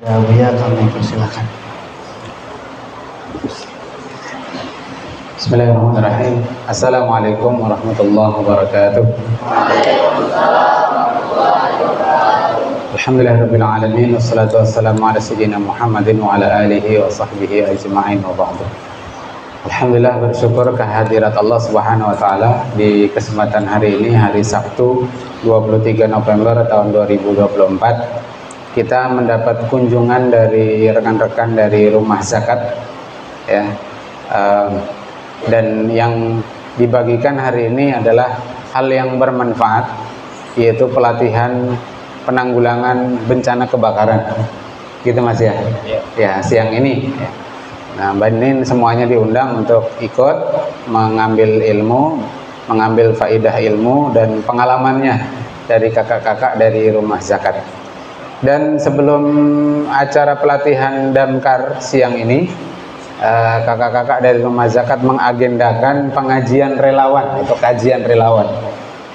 Ya, Buya kami persilakan. Bismillahirrahmanirrahim. Assalamualaikum warahmatullahi wabarakatuh. Alhamdulillahirabbil alamin wassalatu wassalamu ala sayyidina Muhammadin wa ala alihi wa sahbihi ajma'in wa ba'du. Alhamdulillah, bersyukur kehadirat Allah Subhanahu wa taala di kesempatan hari ini, hari Sabtu 23 November tahun 2024. Kita mendapat kunjungan dari rekan-rekan dari Rumah Zakat ya. Dan yang dibagikan hari ini adalah hal yang bermanfaat, yaitu pelatihan penanggulangan bencana kebakaran, gitu Mas ya? Ya, siang ini ya. Nah, Mbak Nin semuanya diundang untuk ikut mengambil ilmu, mengambil faidah ilmu dan pengalamannya dari kakak-kakak dari Rumah Zakat. Dan sebelum acara pelatihan damkar siang ini, kakak-kakak dari Rumah Zakat mengagendakan pengajian relawan atau kajian relawan.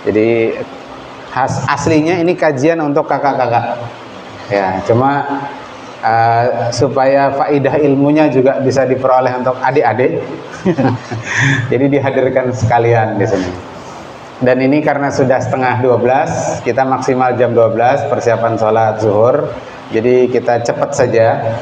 Jadi aslinya ini kajian untuk kakak-kakak ya, cuma supaya faidah ilmunya juga bisa diperoleh untuk adik-adik jadi dihadirkan sekalian di sini. Dan ini karena sudah setengah 12, kita maksimal jam 12 persiapan sholat zuhur, jadi kita cepat saja.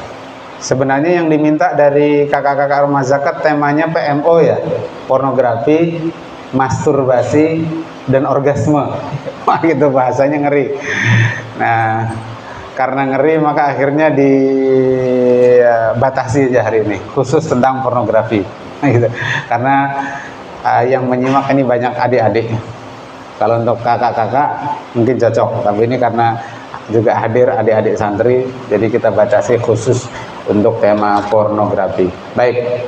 Sebenarnya yang diminta dari kakak-kakak Rumah Zakat temanya PMO ya, pornografi, masturbasi, dan orgasme. Wah, gitu bahasanya ngeri. Nah, karena ngeri maka akhirnya dibatasi aja hari ini, khusus tentang pornografi. Gitu. Karena yang menyimak ini banyak adik-adik. Kalau untuk kakak-kakak mungkin cocok, tapi ini karena juga hadir adik-adik santri, jadi kita batasi khusus untuk tema pornografi. Baik,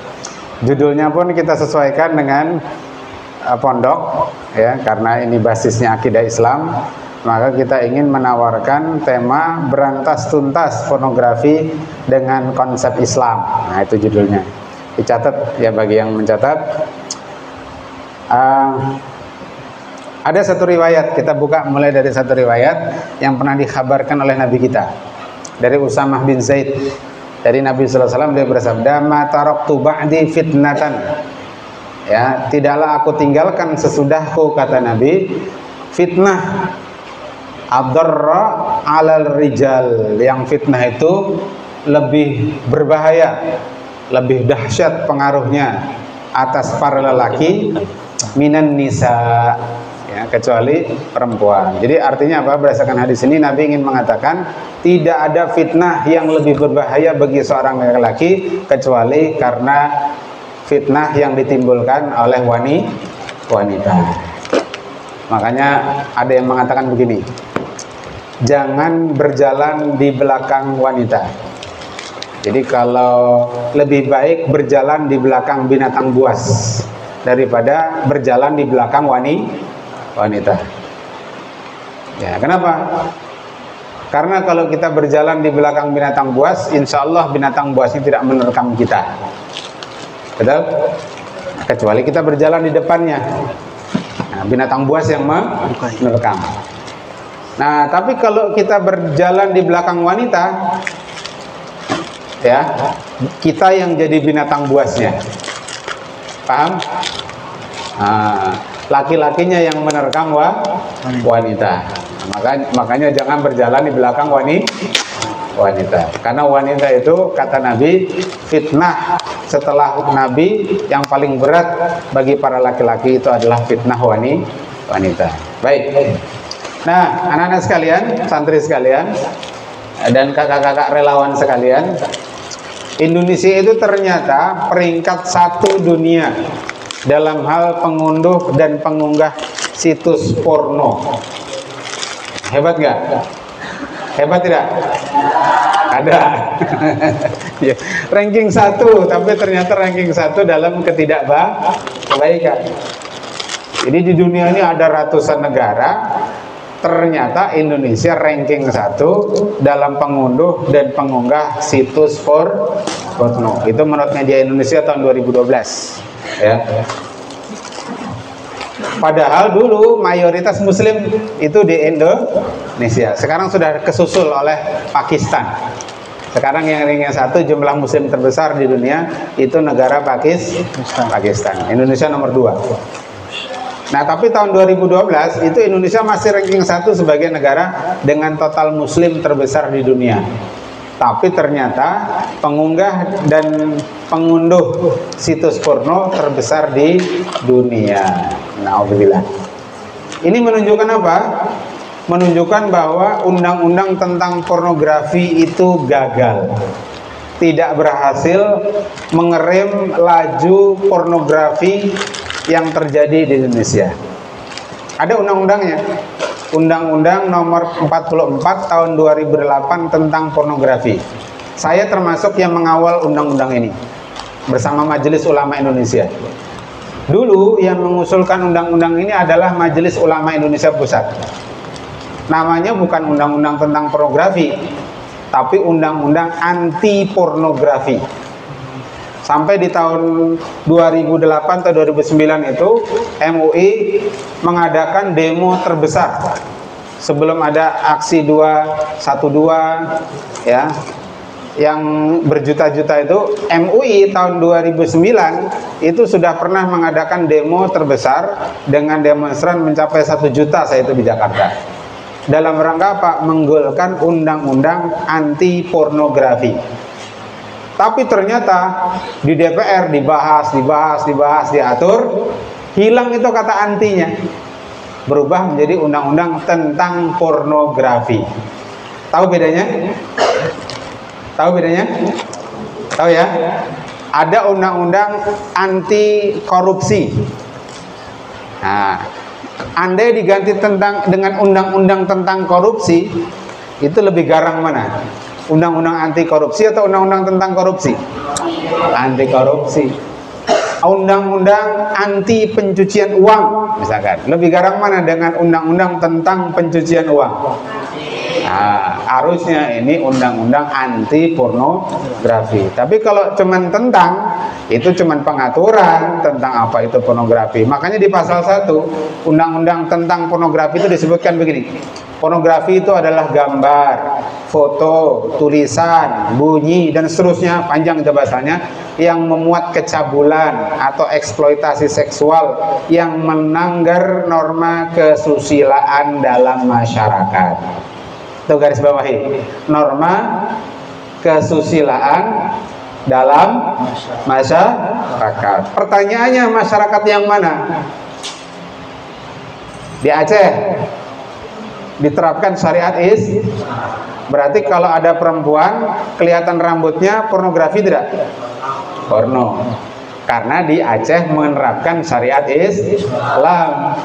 judulnya pun kita sesuaikan dengan pondok ya, karena ini basisnya akidah Islam, maka kita ingin menawarkan tema berantas tuntas pornografi dengan konsep Islam. Nah, itu judulnya. Dicatat ya bagi yang mencatat. Ada satu riwayat, kita buka mulai dari satu riwayat yang pernah dikhabarkan oleh Nabi kita dari Usamah bin Zaid. Dari Nabi sallallahu alaihi wasallam, dia bersabda, "Ma taraktu ba'di fitnatan." Ya, tidaklah aku tinggalkan sesudahku, kata Nabi, fitnah adarra 'alal rijal, yang fitnah itu lebih berbahaya, lebih dahsyat pengaruhnya atas para lelaki minan nisa, ya, kecuali perempuan. Jadi artinya apa? Berdasarkan hadis ini Nabi ingin mengatakan tidak ada fitnah yang lebih berbahaya bagi seorang laki-laki kecuali karena fitnah yang ditimbulkan oleh wanita. Makanya ada yang mengatakan begini, jangan berjalan di belakang wanita. Jadi kalau lebih baik berjalan di belakang binatang buas daripada berjalan di belakang wanita. Ya, kenapa? Karena kalau kita berjalan di belakang binatang buas, insya Allah binatang buas ini tidak menerkam kita. Betul? Kecuali kita berjalan di depannya. Nah, binatang buas yang menerkam. Nah, tapi kalau kita berjalan di belakang wanita, ya, kita yang jadi binatang buasnya. Paham? Nah, laki-lakinya yang menerkam wanita. Nah, makanya jangan berjalan di belakang wanita. Karena wanita itu kata Nabi, fitnah setelah Nabi yang paling berat bagi para laki-laki itu adalah fitnah wanita. Baik. Nah, anak-anak sekalian, santri sekalian, dan kakak-kakak relawan sekalian, Indonesia itu ternyata peringkat 1 dunia dalam hal pengunduh dan pengunggah situs porno. Hebat nggak? Hebat tidak? Ada. Ya, ranking 1, tapi ternyata ranking 1 dalam ketidakbaikan. Jadi di dunia ini ada ratusan negara, ternyata Indonesia ranking 1 dalam pengunduh dan pengunggah situs porno. Itu menurut media Indonesia tahun 2012. Ya. Padahal dulu mayoritas Muslim itu di Indonesia. Sekarang sudah kesusul oleh Pakistan. Sekarang yang ranking 1 jumlah muslim terbesar di dunia itu negara Pakistan. Indonesia nomor 2. Nah, tapi tahun 2012 itu Indonesia masih ranking 1 sebagai negara dengan total muslim terbesar di dunia. Tapi ternyata pengunggah dan pengunduh situs porno terbesar di dunia. Alhamdulillah. Ini menunjukkan apa? Menunjukkan bahwa undang-undang tentang pornografi itu gagal. Tidak berhasil mengerem laju pornografi yang terjadi di Indonesia. Ada undang-undangnya. Undang-Undang nomor 44 tahun 2008 tentang pornografi. Saya termasuk yang mengawal undang-undang ini bersama Majelis Ulama Indonesia. Dulu yang mengusulkan undang-undang ini adalah Majelis Ulama Indonesia Pusat. Namanya bukan undang-undang tentang pornografi, tapi undang-undang anti pornografi. Sampai di tahun 2008 atau 2009 itu MUI mengadakan demo terbesar sebelum ada aksi 212 ya, yang berjuta-juta itu. MUI tahun 2009 itu sudah pernah mengadakan demo terbesar dengan demonstran mencapai 1 juta saya itu di Jakarta. Dalam rangka apa? Menggolkan undang-undang anti pornografi. Tapi ternyata di DPR dibahas, diatur, hilang itu kata antinya. Berubah menjadi undang-undang tentang pornografi. Tahu bedanya? Tahu bedanya? Tahu ya? Ada undang-undang anti korupsi. Nah, andai diganti dengan undang-undang tentang korupsi, itu lebih garang mana? Undang-undang anti korupsi atau undang-undang tentang korupsi? Anti korupsi. Undang-undang anti pencucian uang misalkan, lebih garang mana dengan undang-undang tentang pencucian uang? Nah, harusnya ini undang-undang anti pornografi. Tapi kalau cuman tentang, itu cuman pengaturan tentang apa itu pornografi. Makanya di pasal 1 undang-undang tentang pornografi itu disebutkan begini. Pornografi itu adalah gambar, foto, tulisan, bunyi, dan seterusnya, panjang itu bahasanya, yang memuat kecabulan atau eksploitasi seksual yang melanggar norma kesusilaan dalam masyarakat. Itu garis bawahi, norma kesusilaan dalam masyarakat. Pertanyaannya, masyarakat yang mana? Di Aceh diterapkan syariat berarti kalau ada perempuan kelihatan rambutnya, pornografi tidak? Porno. Karena di Aceh menerapkan syariat Islam.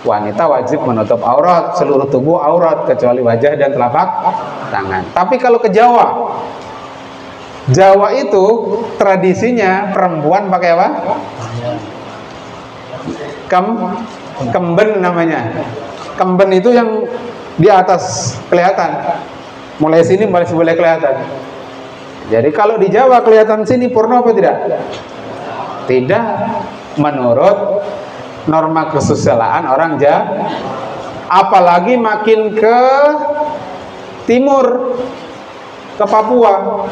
Wanita wajib menutup aurat, seluruh tubuh aurat kecuali wajah dan telapak tangan. Tapi kalau ke Jawa, Jawa itu tradisinya perempuan pakai apa? Kemben namanya. Kemben itu yang di atas kelihatan, mulai sini boleh kelihatan. Jadi kalau di Jawa kelihatan sini porno apa tidak? Tidak, menurut norma kesusilaan orang Jawa. Apalagi makin ke timur, ke Papua.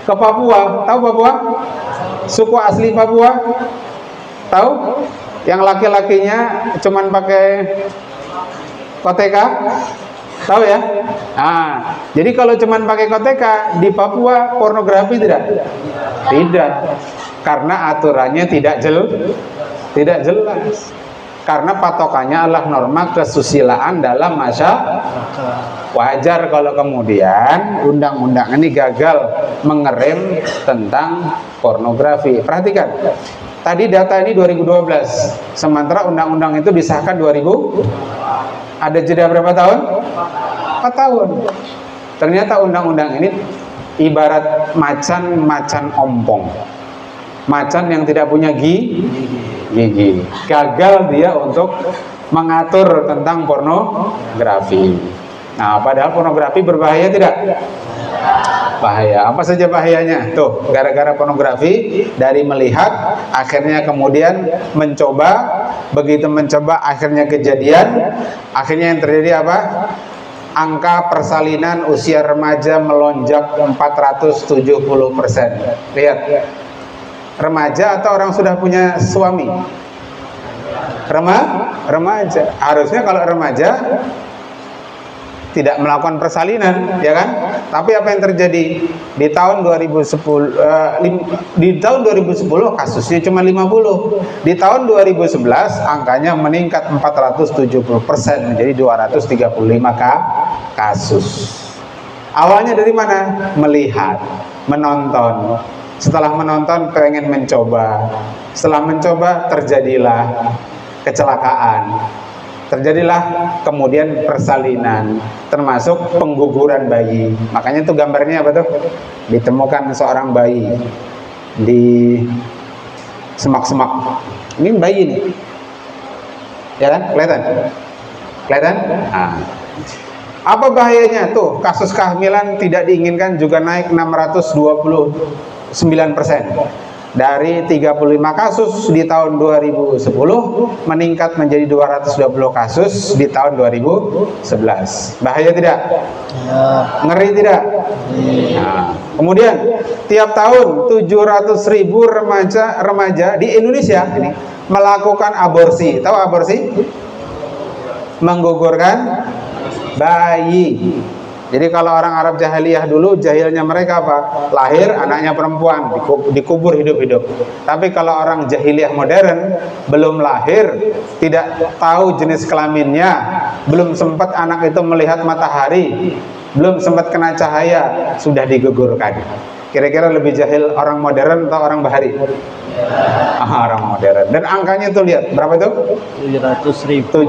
Ke Papua, tahu Papua? Suku asli Papua, tahu? Yang laki-lakinya cuman pakai koteka, tahu ya? Nah, jadi kalau cuman pakai koteka di Papua pornografi tidak? Tidak, karena aturannya tidak jelas. Karena patokannya adalah norma kesusilaan dalam masyarakat. Wajar kalau kemudian undang-undang ini gagal mengerem tentang pornografi. Perhatikan, tadi data ini 2012, sementara undang-undang itu disahkan 2000. Ada jeda berapa tahun? 4 tahun. Ternyata undang-undang ini ibarat macan ompong. Macan yang tidak punya gigi. Gagal dia untuk mengatur tentang pornografi. Nah, padahal pornografi berbahaya tidak? Bahaya. Apa saja bahayanya? Tuh, gara-gara pornografi, dari melihat akhirnya kemudian mencoba, begitu mencoba akhirnya kejadian, akhirnya yang terjadi apa? angka persalinan usia remaja melonjak 470%. Lihat, remaja atau orang sudah punya suami? Remaja. Harusnya kalau remaja tidak melakukan persalinan, ya kan? Tapi apa yang terjadi di tahun 2010? Di tahun 2010 kasusnya cuma 50. Di tahun 2011 angkanya meningkat 470% menjadi 235 kasus. Awalnya dari mana? Melihat, menonton. Setelah menonton pengen mencoba. Setelah mencoba terjadilah kecelakaan. Terjadilah kemudian persalinan, termasuk pengguguran bayi. Makanya itu gambarnya apa tuh? Ditemukan seorang bayi di semak-semak. Ini bayi nih, ya kan? Kelihatan? Kelihatan? Nah. Apa bahayanya? Tuh, kasus kehamilan tidak diinginkan juga naik 629%. Dari 35 kasus di tahun 2010 meningkat menjadi 220 kasus di tahun 2011. Bahaya tidak? Ya. Ngeri tidak? Nah, kemudian tiap tahun 700.000 remaja di Indonesia ini melakukan aborsi. Tahu aborsi? Menggugurkan bayi. Jadi kalau orang Arab jahiliyah dulu, jahilnya mereka apa? Lahir anaknya perempuan, dikubur hidup-hidup. Tapi kalau orang jahiliyah modern, belum lahir, tidak tahu jenis kelaminnya, belum sempat anak itu melihat matahari, belum sempat kena cahaya, sudah digugurkan. Kira-kira lebih jahil orang modern atau orang bahari? Orang modern. Dan angkanya tuh lihat, berapa itu? 700.000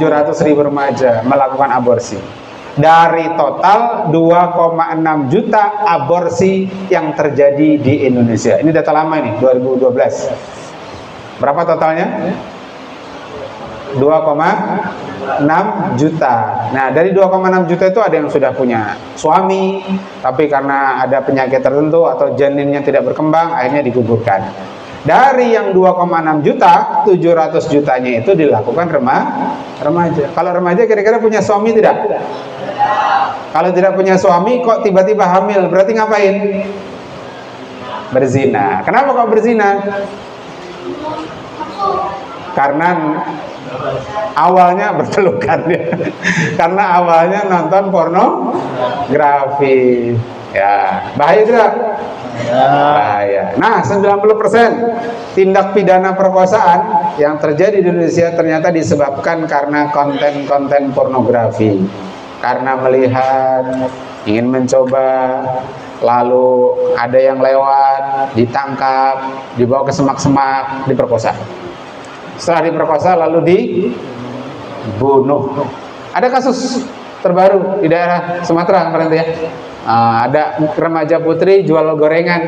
remaja melakukan aborsi. Dari total 2,6 juta aborsi yang terjadi di Indonesia. Ini data lama ini, 2012. Berapa totalnya? 2,6 juta. Nah, dari 2,6 juta itu ada yang sudah punya suami, tapi karena ada penyakit tertentu atau janinnya tidak berkembang, akhirnya digugurkan. Dari yang 2,6 juta, 700 jutanya itu dilakukan remaja. Kalau remaja kira-kira punya suami tidak? Kalau tidak punya suami kok tiba-tiba hamil, berarti ngapain? Berzina. Kenapa kok berzina? Karena awalnya berpelukan ya. Karena awalnya nonton pornografi. Ya, bahaya tidak? Bahaya. Nah, 90% tindak pidana perkosaan yang terjadi di Indonesia ternyata disebabkan karena konten-konten pornografi. Karena melihat, ingin mencoba, lalu ada yang lewat, ditangkap, dibawa ke semak-semak, diperkosa. Setelah diperkosa lalu dibunuh. Ada kasus terbaru di daerah Sumatera kemarin ya. Ada remaja putri jual gorengan.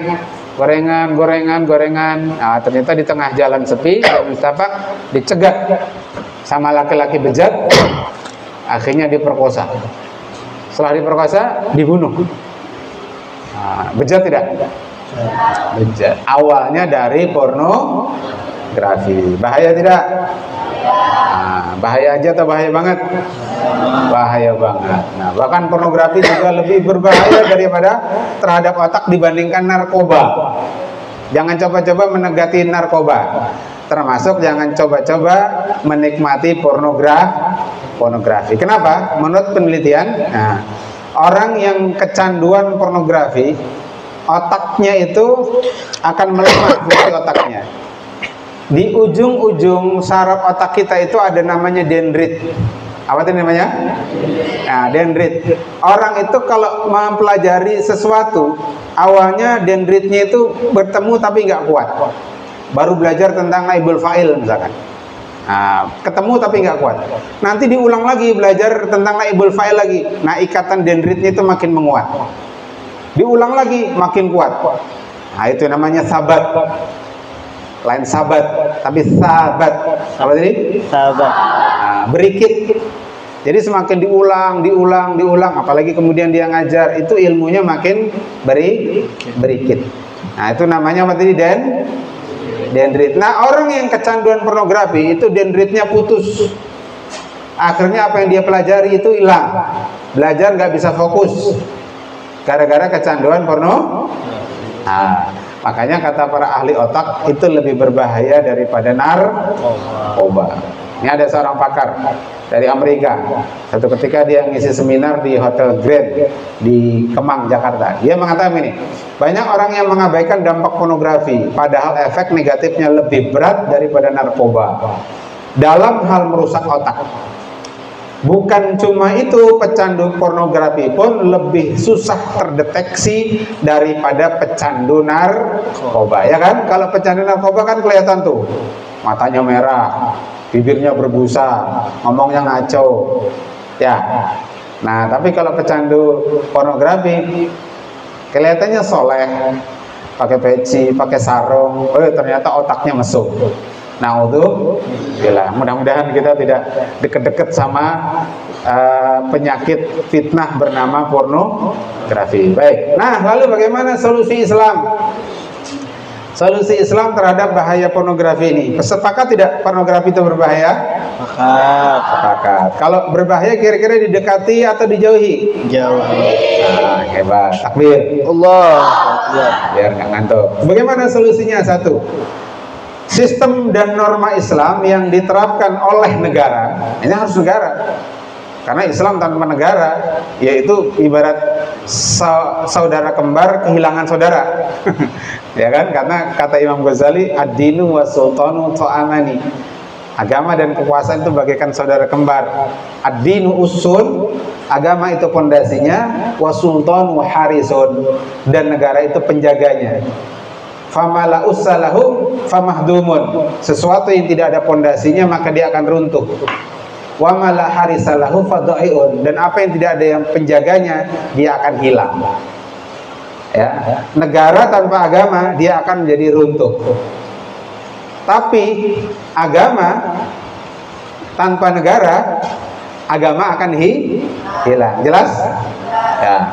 Nah, ternyata di tengah jalan sepi, jalan setapak, dicegat sama laki-laki bejat. Akhirnya diperkosa. Setelah diperkosa, dibunuh. Nah, bejat tidak? Bejat. Awalnya dari pornografi. Bahaya tidak? Nah, bahaya aja atau bahaya banget? Bahaya banget. Nah, bahkan pornografi juga lebih berbahaya daripada terhadap otak dibandingkan narkoba. Jangan coba-coba menegati narkoba. Termasuk jangan coba-coba menikmati pornografi. Kenapa? Menurut penelitian, orang yang kecanduan pornografi, otaknya itu akan melemah fungsi otaknya. Di ujung-ujung saraf otak kita itu ada namanya dendrit. Apa itu namanya? Nah, dendrit. Orang itu kalau mempelajari sesuatu, awalnya dendritnya itu bertemu tapi nggak kuat. Baru belajar tentang naibul fa'il misalkan. Nah, ketemu tapi nggak kuat. Nanti diulang lagi belajar tentang naibul fa'il lagi. Nah, ikatan dendritnya itu makin menguat. Diulang lagi makin kuat. Nah, itu namanya sabat. Lain sabat, tapi sabat. Apa tadi? Sabat. Nah, berikit. Jadi semakin diulang, apalagi kemudian dia ngajar, itu ilmunya makin berikit. Nah, itu namanya apa tadi? Dendrit. Nah, orang yang kecanduan pornografi itu dendritnya putus. Akhirnya apa yang dia pelajari itu hilang. Belajar nggak bisa fokus gara-gara kecanduan porno. Nah, makanya kata para ahli otak itu lebih berbahaya daripada narkoba. Ini ada seorang pakar dari Amerika. Satu ketika dia ngisi seminar di Hotel Grand di Kemang, Jakarta. Dia mengatakan ini, banyak orang yang mengabaikan dampak pornografi, padahal efek negatifnya lebih berat daripada narkoba dalam hal merusak otak. Bukan cuma itu, pecandu pornografi pun lebih susah terdeteksi daripada pecandu narkoba, ya kan? Kalau pecandu narkoba kan kelihatan tuh, matanya merah, bibirnya berbusa, ngomongnya ngaco, ya. Nah, tapi kalau pecandu pornografi kelihatannya soleh, pakai peci, pakai sarung, ternyata otaknya mesum. Nah, mudah-mudahan kita tidak deket-deket sama penyakit fitnah bernama pornografi. Baik. Nah, lalu bagaimana solusi Islam? Solusi Islam terhadap bahaya pornografi ini. Sepakat tidak pornografi itu berbahaya? Sepakat. Kalau berbahaya kira-kira didekati atau dijauhi? Jauhi. Nah, hebat. Takbir. Allah. Biar nggak ngantuk. Bagaimana solusinya? Satu, sistem dan norma Islam yang diterapkan oleh negara. Ini harus negara. Karena Islam tanpa negara, yaitu ibarat saudara kembar kehilangan saudara. Ya kan? Karena kata Imam Ghazali, ad-dinu wa sultanu ta'amani. Agama dan kekuasaan itu bagaikan saudara kembar. Ad-dinu usul, agama itu pondasinya, wa sultanu harisun, dan negara itu penjaganya. Famala ussalahu famahdumun. Sesuatu yang tidak ada pondasinya maka dia akan runtuh. Wa mala harisalahu fadaiun, dan apa yang tidak ada yang penjaganya dia akan hilang. Ya, negara tanpa agama dia akan menjadi runtuh. Tapi agama tanpa negara, agama akan hilang. Jelas? Ya.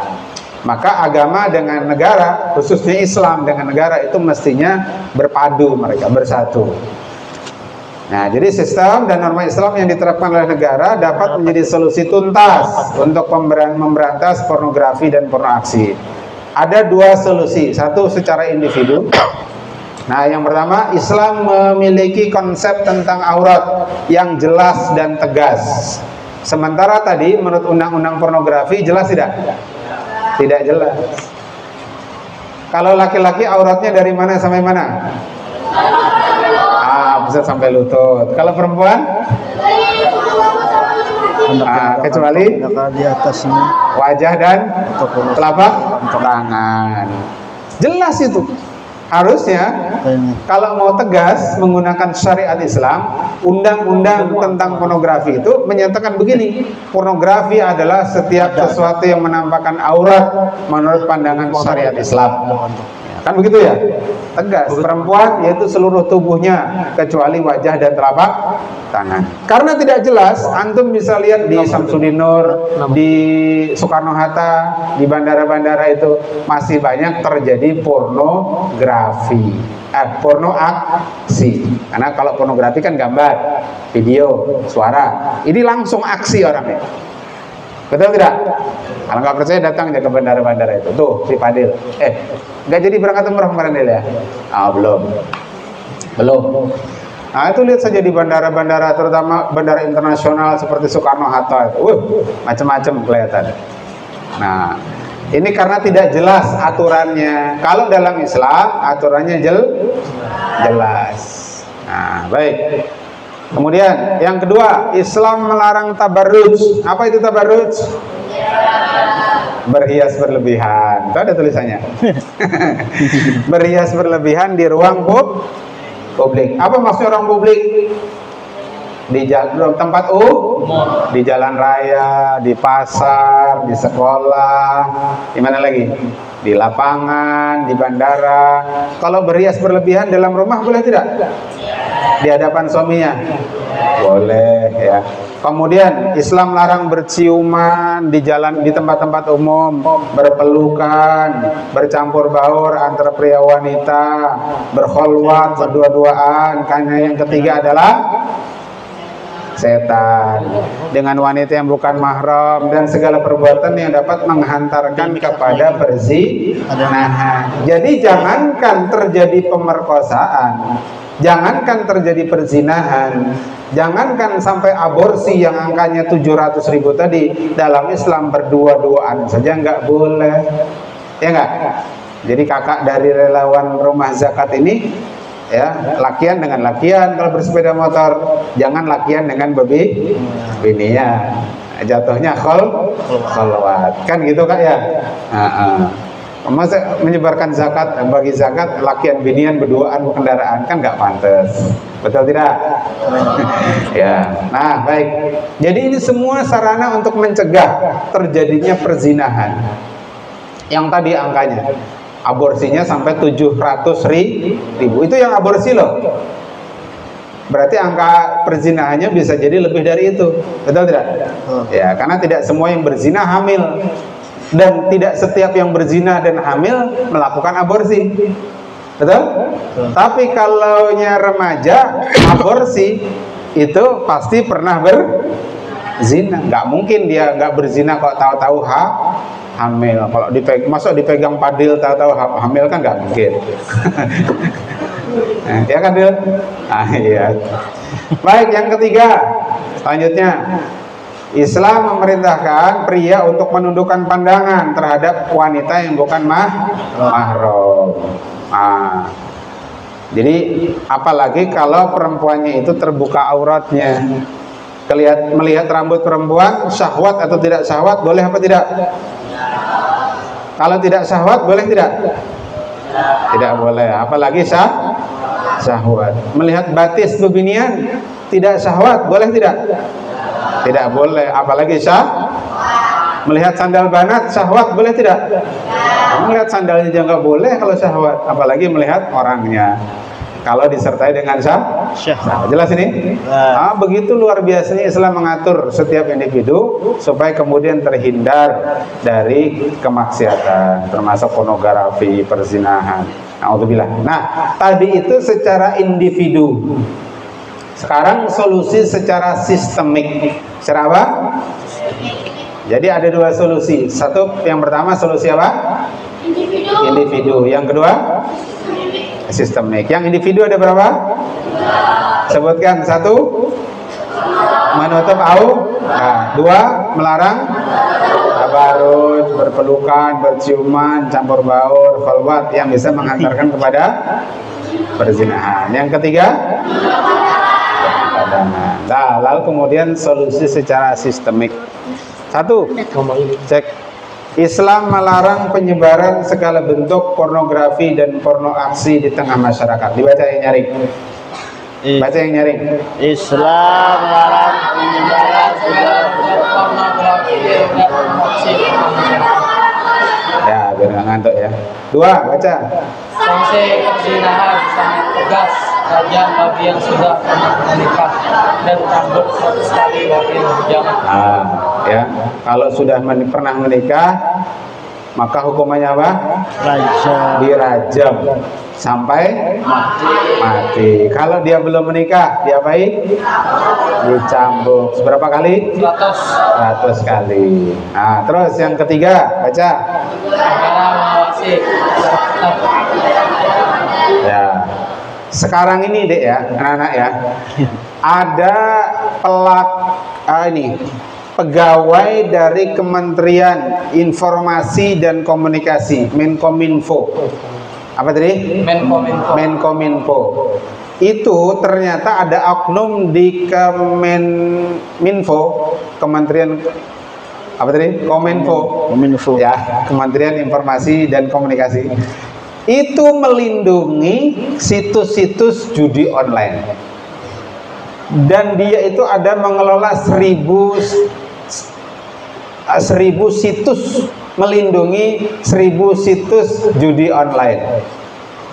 Maka agama dengan negara, khususnya Islam dengan negara itu mestinya berpadu, mereka bersatu. Nah, jadi sistem dan norma Islam yang diterapkan oleh negara dapat menjadi solusi tuntas untuk memberantas pornografi dan pornoaksi. Ada dua solusi, satu secara individu. Nah, yang pertama, Islam memiliki konsep tentang aurat yang jelas dan tegas. Sementara tadi menurut undang-undang pornografi jelas tidak? Tidak jelas. Kalau laki-laki auratnya dari mana sampai mana? Bisa sampai lutut. Kalau perempuan? Kecuali di atasnya wajah dan telapak tangan. Jelas itu. Harusnya kalau mau tegas menggunakan syariat Islam, undang-undang tentang pornografi itu menyatakan begini, pornografi adalah setiap sesuatu yang menampakkan aurat menurut pandangan syariat Islam. Kan begitu ya? Tegas. Perempuan yaitu seluruh tubuhnya kecuali wajah dan telapak tangan. Karena tidak jelas, antum bisa lihat di Samsudin Nur, di Soekarno-Hatta, di bandara-bandara itu masih banyak terjadi pornografi, pornoaksi. Karena kalau pornografi kan gambar, video, suara. Ini langsung aksi orangnya. Betul tidak? Kalau nggak percaya datang aja ke bandara-bandara itu. Tuh si Fadil. Nggak jadi berangkat umroh kemarin ya? Belum. Nah, itu lihat saja di bandara-bandara, terutama bandara internasional seperti Soekarno-Hatta itu. Macam-macam kelihatan. Nah, ini karena tidak jelas aturannya. Kalau dalam Islam aturannya jelas. Nah, baik. Kemudian yang kedua, Islam melarang tabarruj. Apa itu tabarruj? Berhias berlebihan. Itu ada tulisannya. Berhias berlebihan di ruang publik. Apa maksud ruang publik? Di tempat di jalan raya, di pasar, di sekolah, di mana lagi? Di lapangan, di bandara. Kalau berhias berlebihan dalam rumah boleh tidak? Di hadapan suaminya boleh ya. Kemudian Islam larang berciuman di jalan, di tempat-tempat umum, berpelukan, bercampur baur antara pria wanita, berkholwat berdua-duaan. Karena yang ketiga adalah setan, dengan wanita yang bukan mahram, dan segala perbuatan yang dapat menghantarkan kepada perzinahan. Jadi jangankan terjadi pemerkosaan, jangankan terjadi perzinahan, jangankan sampai aborsi yang angkanya 700.000 tadi, dalam Islam berdua-duaan saja nggak boleh, ya nggak? Jadi kakak dari relawan rumah zakat ini, ya, lakian dengan lakian kalau bersepeda motor, jangan lakian dengan bininya, jatuhnya kholwat, kan gitu kak ya. Masa menyebarkan zakat, bagi zakat lakian binian berduaan kendaraan, kan nggak pantas, betul tidak? Ya, nah baik. Jadi ini semua sarana untuk mencegah terjadinya perzinahan. Yang tadi angkanya, aborsinya sampai 700.000, itu yang aborsi loh. Berarti angka perzinahannya bisa jadi lebih dari itu, betul tidak? Ya, karena tidak semua yang berzina hamil, dan tidak setiap yang berzina dan hamil melakukan aborsi, betul? Tapi kalau nya remaja aborsi, itu pasti pernah berzina. Nggak mungkin dia nggak berzina kok tahu-tahu hamil. Kalau masuk dipegang padil tahu-tahu hamil, kan nggak mungkin. Ya kan, Dil? Iya. Baik, yang ketiga, selanjutnya, Islam memerintahkan pria untuk menundukkan pandangan terhadap wanita yang bukan mahram. Jadi apalagi kalau perempuannya itu terbuka auratnya, melihat rambut perempuan, syahwat atau tidak syahwat, boleh apa tidak? Kalau tidak syahwat, boleh tidak? Tidak boleh. Apalagi syahwat. Melihat batis bebinian, tidak syahwat, boleh tidak? Tidak boleh. Apalagi melihat sandal banat, syahwat, boleh tidak? Melihat sandalnya juga nggak boleh kalau syahwat, apalagi melihat orangnya. Kalau disertai dengan syahwat. Jelas ini? Begitu luar biasanya Islam mengatur setiap individu supaya kemudian terhindar dari kemaksiatan, termasuk pornografi, perzinahan. Na'udzubillah. Nah, tadi itu secara individu. Sekarang solusi secara sistemik. Secara apa? Jadi ada dua solusi. Satu, yang pertama solusi apa? Individu. Yang kedua? Sistemik. Yang individu ada berapa? Sebutkan. Satu, menutup aurat. Dua, melarang tabarruj, berpelukan, berciuman, campur baur, khalwat yang bisa mengantarkan kepada perzinahan. Yang ketiga, nah, lalu kemudian solusi secara sistemik. Satu, cek. Islam melarang penyebaran segala bentuk pornografi dan porno aksi di tengah masyarakat. Dibaca yang nyaring. Baca yang nyaring. Islam melarang penyebaran segala bentuk pornografi dan porno aksi di tengah masyarakat. Ya, biar nggak ngantuk ya. Dua, baca. Sanksi perzinahan sangat tegas, tajam bagi yang sudah pernah menikah dan cambuk 100 kali bagi yang bujang. Ya, kalau sudah pernah menikah, maka hukumannya apa? Dirajam sampai mati. Kalau dia belum menikah, diapain? Dicambuk. Seberapa kali? 100 kali. Nah, terus yang ketiga, baca. Ya. Sekarang ini, Dek ya, anak-anak ya, ada pegawai dari Kementerian Informasi dan Komunikasi, Menkominfo. Apa tadi? Menkominfo. Itu ternyata ada oknum di Kemenminfo, Kementerian apa tadi? Kominfo. Ya, Kementerian Informasi dan Komunikasi. Itu melindungi situs-situs judi online. Dan dia itu ada mengelola 1000 situs, melindungi 1000 situs judi online.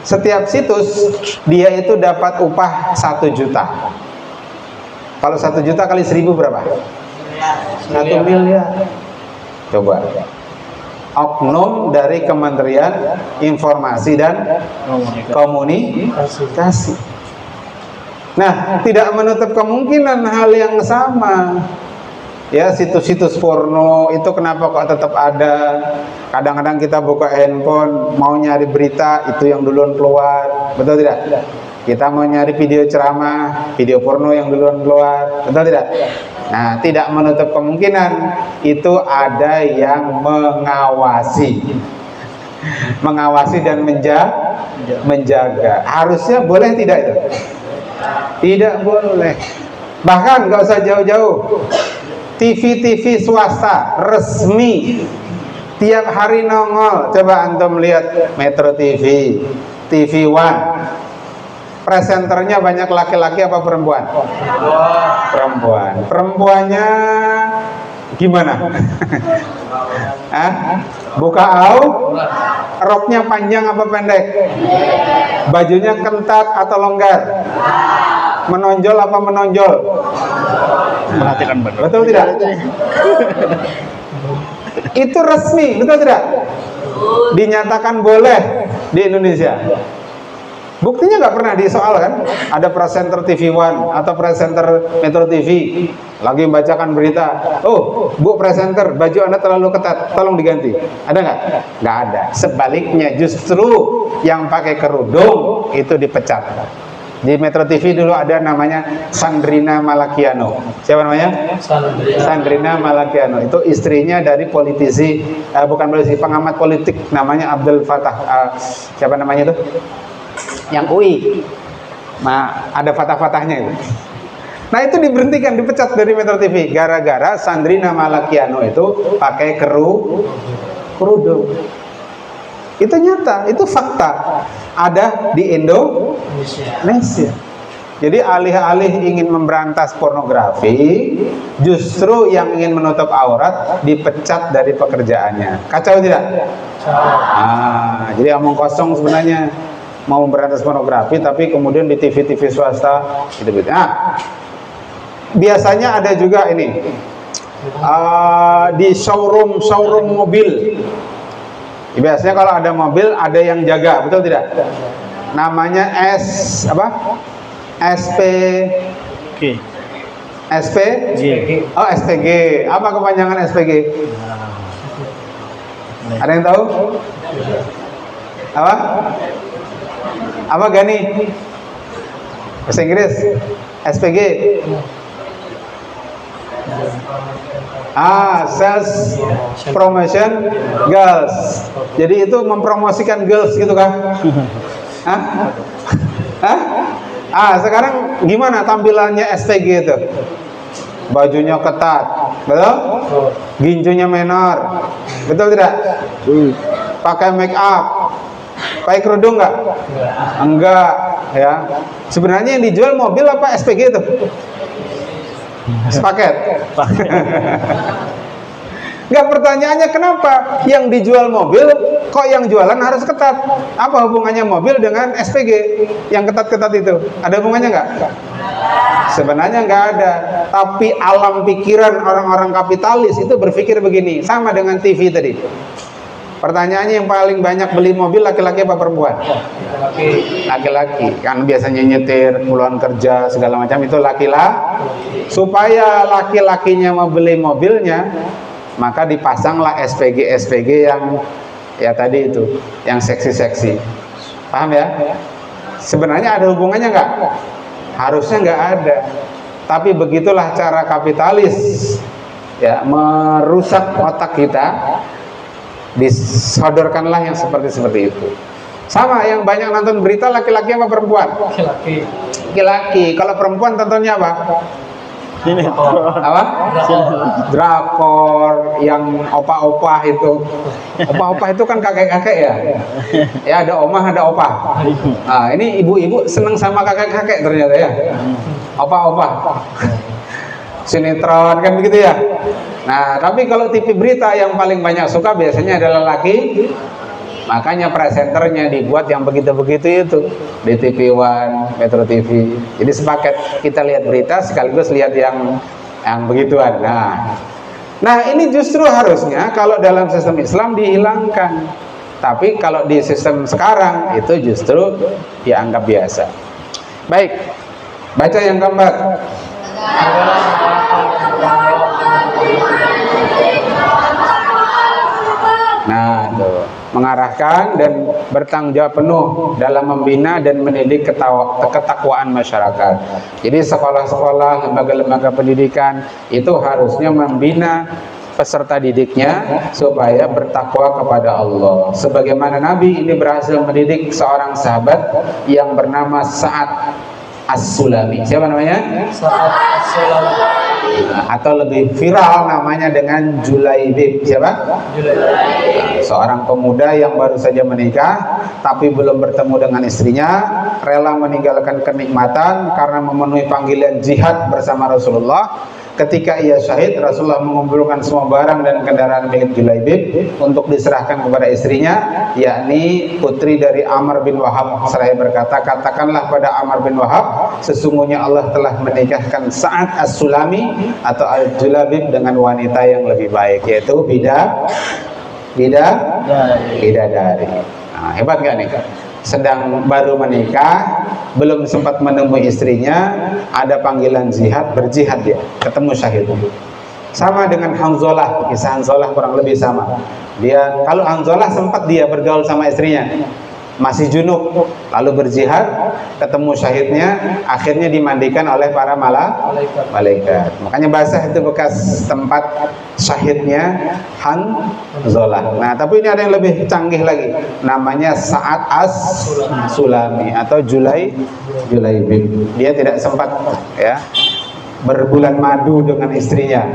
Setiap situs dia itu dapat upah 1 juta. Kalau 1 juta kali 1000 berapa? 1 miliar. Coba. Oknum dari Kementerian Informasi dan Komunikasi. Nah, tidak menutup kemungkinan hal yang sama. Ya, situs-situs porno itu kenapa kok tetap ada? Kadang-kadang kita buka handphone, mau nyari berita, itu yang duluan keluar. Betul tidak? Kita mau nyari video ceramah, video porno yang duluan keluar. Betul tidak? Nah, tidak menutup kemungkinan itu ada yang mengawasi. Mengawasi dan menjaga. Harusnya boleh tidak itu? Tidak boleh. Bahkan nggak usah jauh-jauh. TV swasta resmi tiap hari nongol. Coba antum lihat Metro TV, TV One. Presenternya banyak laki-laki apa perempuan? Perempuan. Perempuannya gimana? Buka au, roknya panjang apa pendek? Bajunya ketat atau longgar? Menonjol apa menonjol? Perhatikan benar. Betul tidak? Itu resmi, betul tidak? Dinyatakan boleh di Indonesia. Buktinya nggak pernah disoal kan? Ada presenter TV One atau presenter Metro TV lagi membacakan berita. Oh, Bu presenter, baju Anda terlalu ketat, tolong diganti. Ada nggak? Nggak ada. Sebaliknya, justru yang pakai kerudung itu dipecat. Di Metro TV dulu ada namanya Sandrina Malakiano. Siapa namanya? Sandrina Malakiano. Itu istrinya dari politisi, bukan politisi, pengamat politik, namanya Abdul Fattah. Siapa namanya itu? Yang UI. Nah, ada fatah-fatahnya itu. Nah, itu diberhentikan, dipecat dari Metro TV gara-gara Sandrina Malakiano itu pakai kerudung. Itu nyata, itu fakta. Ada di Indonesia. Jadi alih-alih ingin memberantas pornografi, justru yang ingin menutup aurat dipecat dari pekerjaannya. Kacau tidak? Jadi omong kosong sebenarnya. Mau memberantas pornografi, tapi kemudian di TV swasta itu. Nah, biasanya ada juga ini di showroom mobil. Biasanya kalau ada mobil ada yang jaga, betul tidak? Namanya SPG. Oh, SPG. Apa kepanjangan SPG? Ada yang tahu? Apa Gani? Bahasa Inggris? SPG. Sales Promotion Girls. Jadi itu mempromosikan girls gitu kan? Sekarang gimana tampilannya SPG itu? Bajunya ketat, betul? Ginjunya menor, betul tidak? Pakai make up. Pakai kerudung nggak? Enggak, ya. Sebenarnya yang dijual mobil apa SPG itu? Sepaket. Enggak, pertanyaannya kenapa yang dijual mobil kok yang jualan harus ketat? Apa hubungannya mobil dengan SPG yang ketat-ketat itu? Ada hubungannya nggak? Sebenarnya nggak ada. Tapi alam pikiran orang-orang kapitalis itu berpikir begini, sama dengan TV tadi. Pertanyaannya yang paling banyak beli mobil laki-laki apa perempuan? Laki-laki. Kan biasanya nyetir, puluhan kerja, segala macam itu laki-laki. Supaya laki-lakinya mau beli mobilnya, maka dipasanglah SPG yang ya tadi itu, yang seksi-seksi. Paham ya? Sebenarnya ada hubungannya nggak? Harusnya nggak ada. Tapi begitulah cara kapitalis ya merusak otak kita. Disodorkanlah yang seperti itu. Sama yang banyak nonton berita laki-laki apa perempuan? Laki-laki. Kalau perempuan tontonnya apa? Apa? Drakor yang opa-opa itu. Opa-opa itu kan kakek-kakek ya. Ya ada omah, ada opa. Nah, ini ibu-ibu seneng sama kakek-kakek ternyata ya. Opa-opa. Sinetron kan begitu ya. Nah, tapi kalau TV berita yang paling banyak suka biasanya adalah laki. Makanya presenternya dibuat yang begitu-begitu itu di TV One, Metro TV. Jadi sepaket kita lihat berita sekaligus lihat yang begituan. Nah, ini justru harusnya kalau dalam sistem Islam dihilangkan. Tapi kalau di sistem sekarang itu justru dianggap biasa. Baik. Baca yang keempat. Nah, tuh. Mengarahkan dan bertanggung jawab penuh dalam membina dan mendidik ketakwaan masyarakat. Jadi sekolah-sekolah, lembaga-lembaga pendidikan itu harusnya membina peserta didiknya supaya bertakwa kepada Allah. Sebagaimana Nabi ini berhasil mendidik seorang sahabat yang bernama Sa'ad As-Sulami. Siapa namanya? Sa'ad As-Sulami. Atau lebih viral namanya dengan Julaibib. Siapa? Julaibib. Seorang pemuda yang baru saja menikah tapi belum bertemu dengan istrinya, rela meninggalkan kenikmatan karena memenuhi panggilan jihad bersama Rasulullah. Ketika ia syahid, Rasulullah mengumpulkan semua barang dan kendaraan milik Julaibib untuk diserahkan kepada istrinya, yakni putri dari Amr bin Wahab. Seraya berkata, katakanlah pada Amr bin Wahab, sesungguhnya Allah telah menikahkan Sa'ad As-Sulami atau Al-Julaibib dengan wanita yang lebih baik, yaitu bidadari. Nah, hebat gak nih? Sedang baru menikah, belum sempat menemui istrinya, ada panggilan jihad, berjihad dia, ketemu syahid. Sama dengan Hanzalah, kisah Hanzalah kurang lebih sama. Dia, kalau Hanzalah sempat dia bergaul sama istrinya, masih junub, lalu berjihad, ketemu syahidnya, akhirnya dimandikan oleh para malaikat. Makanya basah itu bekas tempat syahidnya Hanzalah. Nah, tapi ini ada yang lebih canggih lagi, namanya Sa'ad As-Sulami atau Julaibib. Dia tidak sempat ya berbulan madu dengan istrinya.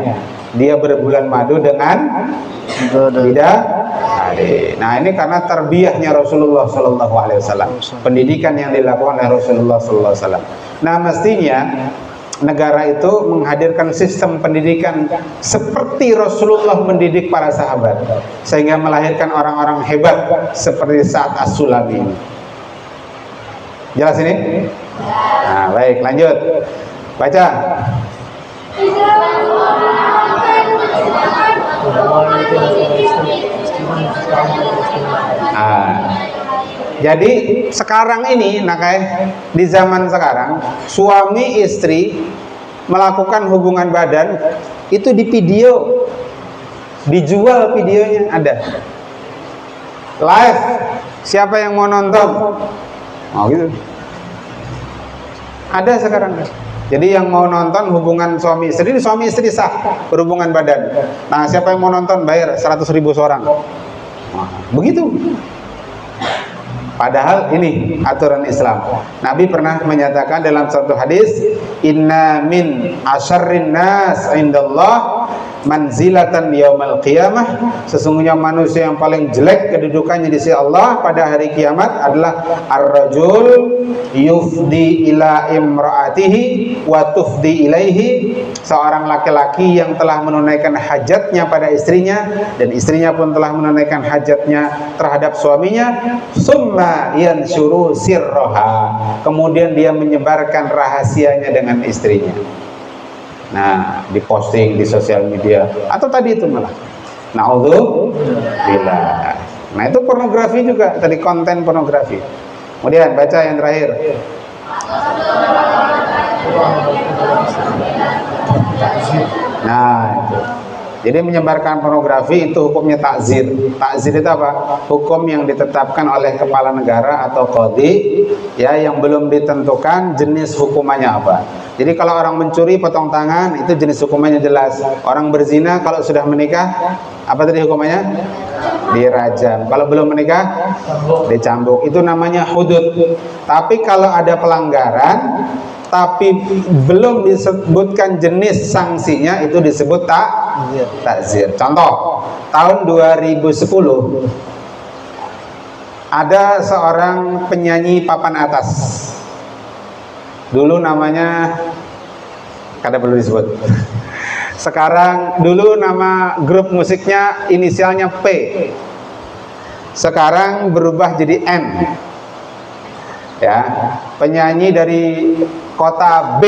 Dia berbulan madu dengan bidadari. Nah, ini karena tarbiyahnya Rasulullah Sallallahu Alaihi Wasallam, pendidikan yang dilakukan oleh Rasulullah Sallallahu Alaihi Wasallam. Nah, mestinya negara itu menghadirkan sistem pendidikan seperti Rasulullah mendidik para sahabat, sehingga melahirkan orang-orang hebat seperti Sa'ad As-Sulami ini. Jelas ini? Nah, baik, lanjut. Baca. Jadi sekarang ini, di zaman sekarang, suami istri melakukan hubungan badan itu di video, dijual videonya, ada live. Siapa yang mau nonton? Oh gitu. Ada sekarang. Jadi yang mau nonton hubungan suami istri sah berhubungan badan. Nah, siapa yang mau nonton bayar 100.000 seorang. Nah, begitu. Padahal ini aturan Islam. Nabi pernah menyatakan dalam satu hadis, inna min asyarrin nas indallah manzilatan yaumal qiyamah, sesungguhnya manusia yang paling jelek kedudukannya di sisi Allah pada hari kiamat adalah ar-rajul yufdi ila imraatihi wa tufdi ilaihi, seorang laki-laki yang telah menunaikan hajatnya pada istrinya dan istrinya pun telah menunaikan hajatnya terhadap suaminya, summa yansyuru sirroha, kemudian dia menyebarkan rahasianya dengan istrinya. Nah, diposting di sosial media atau tadi itu malah na'udzubillah. Nah, itu pornografi juga, tadi konten pornografi. Kemudian baca yang terakhir. Nah, itu. Jadi menyebarkan pornografi itu hukumnya takzir. Takzir itu apa? Hukum yang ditetapkan oleh kepala negara atau qadhi, ya, yang belum ditentukan jenis hukumannya apa. Jadi kalau orang mencuri potong tangan, itu jenis hukumannya jelas. Orang berzina kalau sudah menikah, apa tadi hukumannya? Dirajam. Kalau belum menikah, dicambuk. Itu namanya hudud. Tapi kalau ada pelanggaran tapi belum disebutkan jenis sanksinya, itu disebut takzir. Contoh, tahun 2010 ada seorang penyanyi papan atas. Dulu namanya kada perlu disebut. Sekarang, dulu nama grup musiknya inisialnya P. Sekarang berubah jadi M. Ya, penyanyi dari kota B.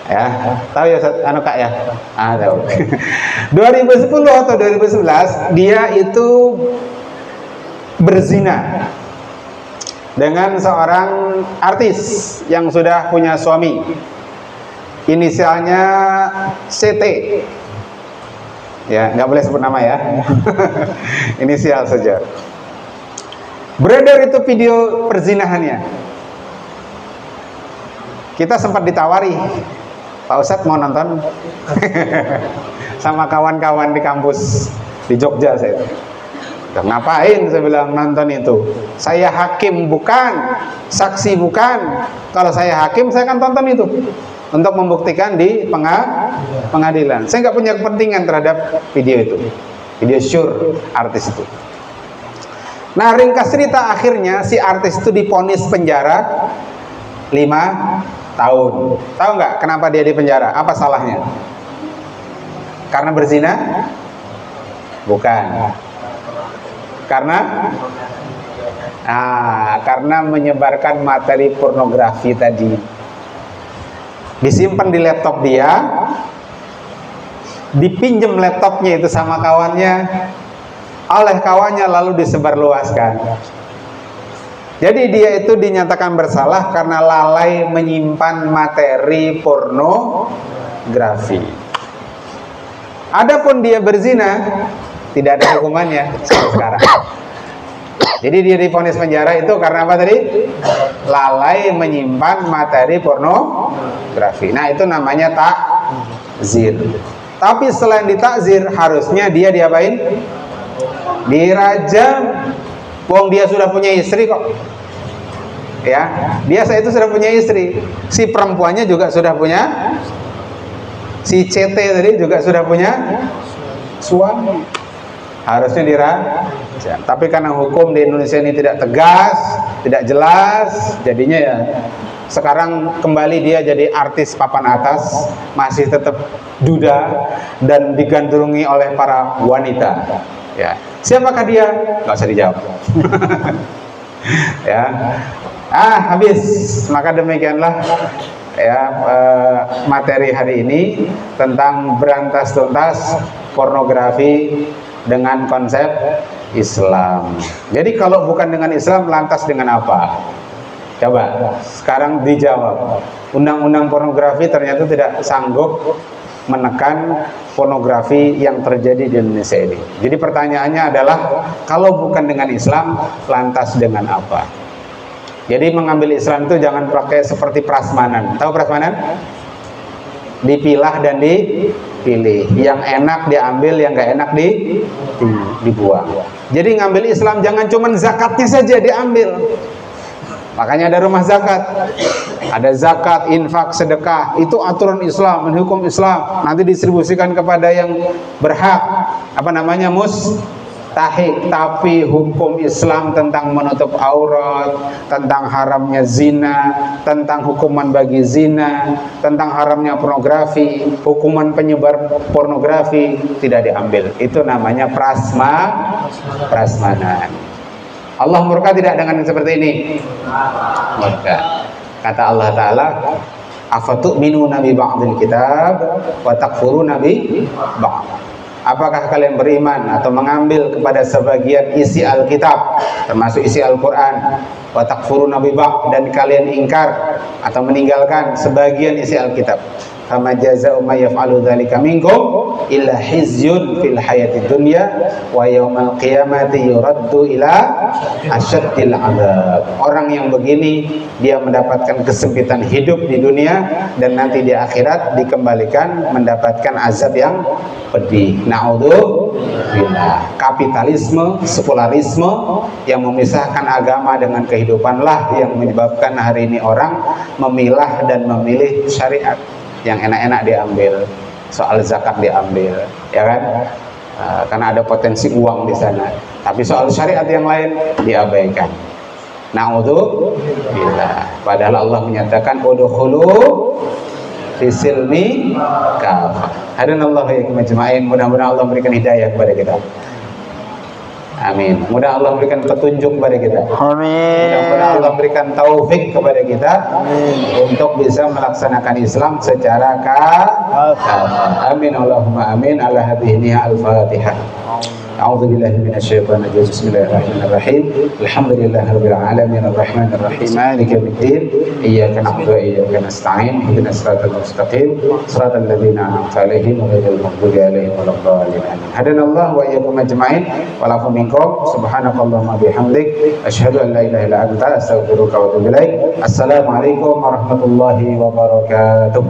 Ya, tahu ya anu Kak ya? Ah, tahu. 2010 atau 2011 dia itu berzina. dengan seorang artis yang sudah punya suami. Inisialnya CT. Ya, nggak boleh sebut nama ya. Inisial saja. Beredar itu video perzinahannya. Kita sempat ditawari, Pak Ustadz mau nonton sama kawan-kawan di kampus di Jogja saya. Ngapain saya bilang nonton itu? Saya hakim bukan, saksi bukan. Kalau saya hakim saya akan tonton itu untuk membuktikan di pengadilan. Saya nggak punya kepentingan terhadap video itu, video syur artis itu. Nah, ringkas cerita akhirnya si artis itu divonis penjara 5 tahun. Tahu nggak kenapa dia dipenjara? Apa salahnya? Karena berzina? Bukan. Karena menyebarkan materi pornografi tadi. Disimpan di laptop dia, dipinjam laptopnya itu sama kawannya, oleh kawannya lalu disebarluaskan. Jadi dia itu dinyatakan bersalah karena lalai menyimpan materi pornografi. Adapun dia berzina, tidak ada hukumannya sampai sekarang. Jadi dia divonis penjara itu karena apa tadi? Lalai menyimpan materi pornografi. Nah, itu namanya takzir. Tapi selain ditakzir, harusnya dia diapain? Dirajam. Wong dia sudah punya istri kok. Ya, dia itu sudah punya istri. Si perempuannya juga sudah punya. Si CT tadi juga sudah punya suami. Harusnya dirajam. Tapi karena hukum di Indonesia ini tidak tegas, tidak jelas, jadinya ya sekarang kembali dia jadi artis papan atas, masih tetap duda dan digandrungi oleh para wanita. Ya, siapakah dia? Nggak usah dijawab. Ya, habis. Maka demikianlah ya materi hari ini tentang berantas tuntas pornografi dengan konsep Islam. Jadi kalau bukan dengan Islam, lantas dengan apa? Coba sekarang dijawab. Undang-undang pornografi ternyata tidak sanggup menekan pornografi yang terjadi di Indonesia ini. Jadi pertanyaannya adalah, kalau bukan dengan Islam, lantas dengan apa? Jadi mengambil Islam itu jangan pakai seperti prasmanan. Tahu prasmanan? Dipilah dan dipilih. Yang enak diambil, yang nggak enak dibuang. Jadi ngambil Islam jangan cuma zakatnya saja diambil. Makanya ada rumah zakat, ada zakat, infak, sedekah. Itu aturan Islam, hukum Islam. Nanti distribusikan kepada yang berhak. Apa namanya? Mustahik. Tapi hukum Islam tentang menutup aurat, tentang haramnya zina, tentang hukuman bagi zina, tentang haramnya pornografi, hukuman penyebar pornografi tidak diambil. Itu namanya prasmanan. Allah murka tidak dengan seperti ini? Murka. Kata Allah Ta'ala, afatu'minuna bi ba'dil kitab wa takfuruna bi ba'd. Apakah kalian beriman atau mengambil kepada sebagian isi Alkitab, termasuk isi Al-Quran, wa takfuruna bi ba'd, dan kalian ingkar atau meninggalkan sebagian isi Alkitab? Kama jazaa'u may yaf'alu dzalika minkum illa khizyun fil hayatid dunya wa yaumal qiyamati yuraddu ila asyaddil 'adzab. Orang yang begini dia mendapatkan kesempitan hidup di dunia dan nanti di akhirat dikembalikan mendapatkan azab yang pedih. Na'udzubillah. Kapitalisme, sekularisme yang memisahkan agama dengan kehidupan lah yang menyebabkan hari ini orang memilah dan memilih syariat. Yang enak-enak diambil, soal zakat diambil, ya kan? Karena ada potensi uang di sana. Tapi soal syariat yang lain diabaikan. Na'udzubillah. Padahal Allah menyatakan udkhulu fisilmi kafah. Hadanallahu wa iyyakum ajma'in. Mudah-mudahan Allah memberikan hidayah kepada kita. Amin. Mudah Allah berikan petunjuk kepada kita. Amin. Mudah-mudahan Allah berikan taufik kepada kita. Amin. Untuk bisa melaksanakan Islam secara kafah. Amin. Allahumma amin. Ala hadhihi al-Fatihah. A'udzubillahi minasyaitonir rajim. Bismillahirrahmanirrahim. Alhamdulillahirabbil alamin arrahmanir rahim maliki yaumiddin. Iyyaka na'budu wa iyyaka nasta'in. Ihdinas siratal mustaqim. Shiratal ladzina an'amta 'alaihim ghairil maghdubi 'alaihim waladdallin. Hadanallahu wa iyyakum ajma'in. Wa lafu minkum. Subhanakallahumma bihamdik asyhadu an la ilaha illa anta astaghfiruka wa atubu ilaik. Assalamualaikum warahmatullahi wabarakatuh.